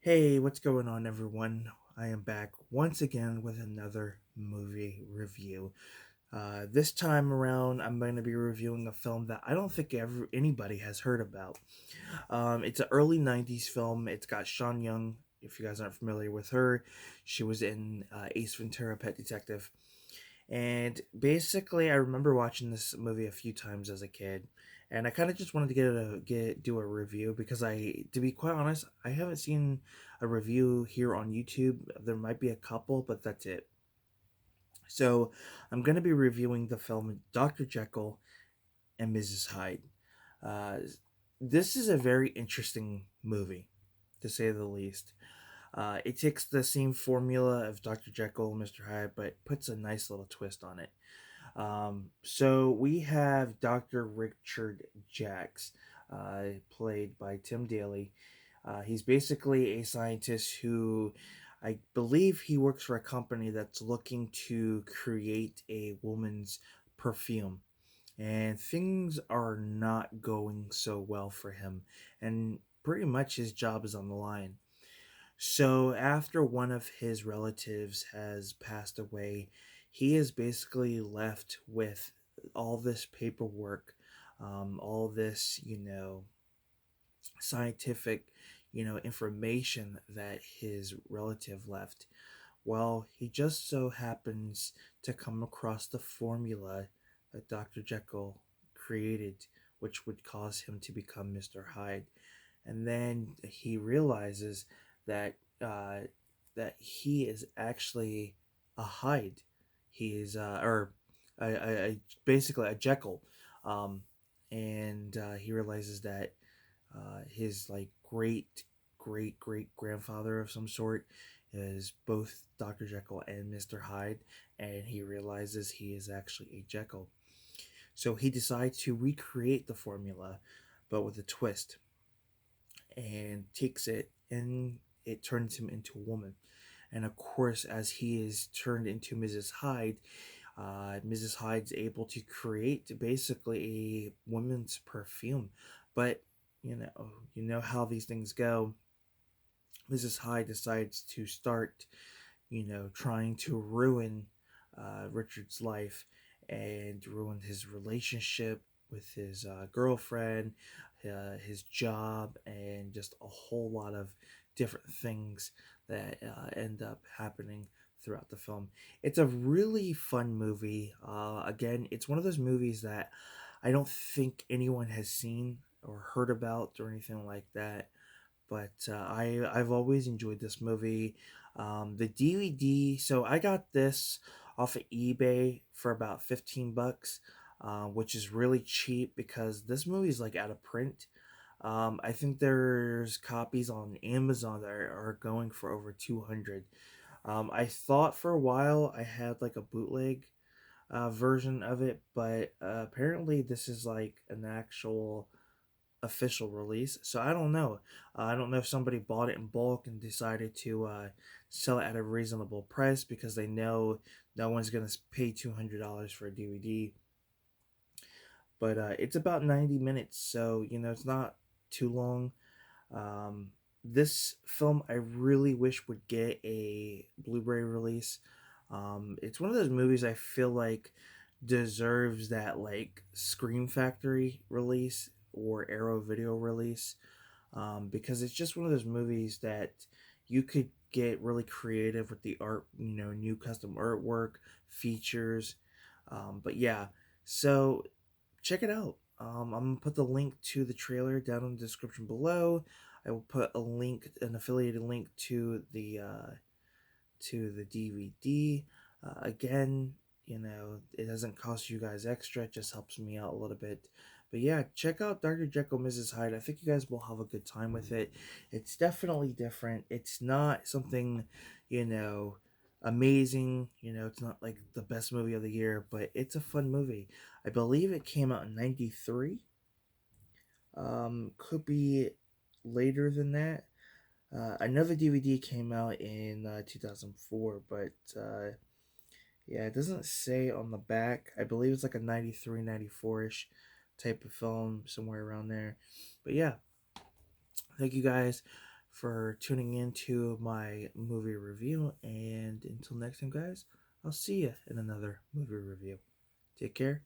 Hey, what's going on, everyone? I am back once again with another movie review. This time around, I'm going to be reviewing a film that I don't think anybody has heard about. It's an early 90s film. It's got Sean Young. If you guys aren't familiar with her, she was in Ace Ventura Pet Detective. And basically, I remember watching this movie a few times as a kid, and I kind of just wanted to do a review because to be quite honest, I haven't seen a review here on YouTube. There might be a couple, but that's it. So I'm going to be reviewing the film Dr. Jekyll and Mrs. Hyde. Uh, this is a very interesting movie, to say the least. It takes the same formula of Dr. Jekyll and Mr. Hyde, but puts a nice little twist on it. So we have Dr. Richard Jacks, played by Tim Daly. He's basically a scientist who I believe he works for a company that's looking to create a woman's perfume. And things are not going so well for him. And pretty much his job is on the line. So after one of his relatives has passed away, he is basically left with all this paperwork, all this, scientific, information that his relative left. Well, he just so happens to come across the formula that Dr. Jekyll created, which would cause him to become Mr. Hyde. And then he realizes that uh, that he is actually a Hyde. He is or basically a Jekyll, um, and he realizes that his like great grandfather of some sort is both Dr. Jekyll and Mr. Hyde, and he realizes he is actually a Jekyll. So he decides to recreate the formula, but with a twist, and takes it and it turns him into a woman. And of course, as he is turned into Mrs. Hyde, Mrs. Hyde's able to create basically a woman's perfume. But you know how these things go. Mrs. Hyde decides to start, trying to ruin Richard's life and ruin his relationship with his girlfriend, his job, and just a whole lot of different things that end up happening throughout the film. It's a really fun movie. Again, it's one of those movies that I don't think anyone has seen or heard about or anything like that, but I've always enjoyed this movie. The DVD, so I got this off of eBay for about 15 bucks, which is really cheap because this movie is like out of print. I think there's copies on Amazon that are going for over 200. I thought for a while I had like a bootleg version of it, but apparently this is like an actual official release. So I don't know. I don't know if somebody bought it in bulk and decided to sell it at a reasonable price because they know no one's gonna pay $200 for a DVD. But it's about 90 minutes, so it's not too long. Um, this film I really wish would get a Blu-ray release. It's one of those movies I feel like deserves that like Scream Factory release or Arrow Video release, because it's just one of those movies that you could get really creative with the art, new custom artwork, features. But yeah, so check it out. I'm gonna put the link to the trailer down in the description below. I will put an affiliated link to the DVD. Again, it doesn't cost you guys extra; it just helps me out a little bit. But yeah, check out Dr. Jekyll, Mrs. Hyde. I think you guys will have a good time with it. It's definitely different. It's not something, you know, amazing. It's not like the best movie of the year, but it's a fun movie. I believe it came out in '93. Could be later than that. Another DVD came out in 2004, but yeah, it doesn't say on the back. I believe it's like a 93, 94 ish type of film, somewhere around there. But yeah, thank you guys for tuning into my movie review. And until next time, guys, I'll see you in another movie review. Take care.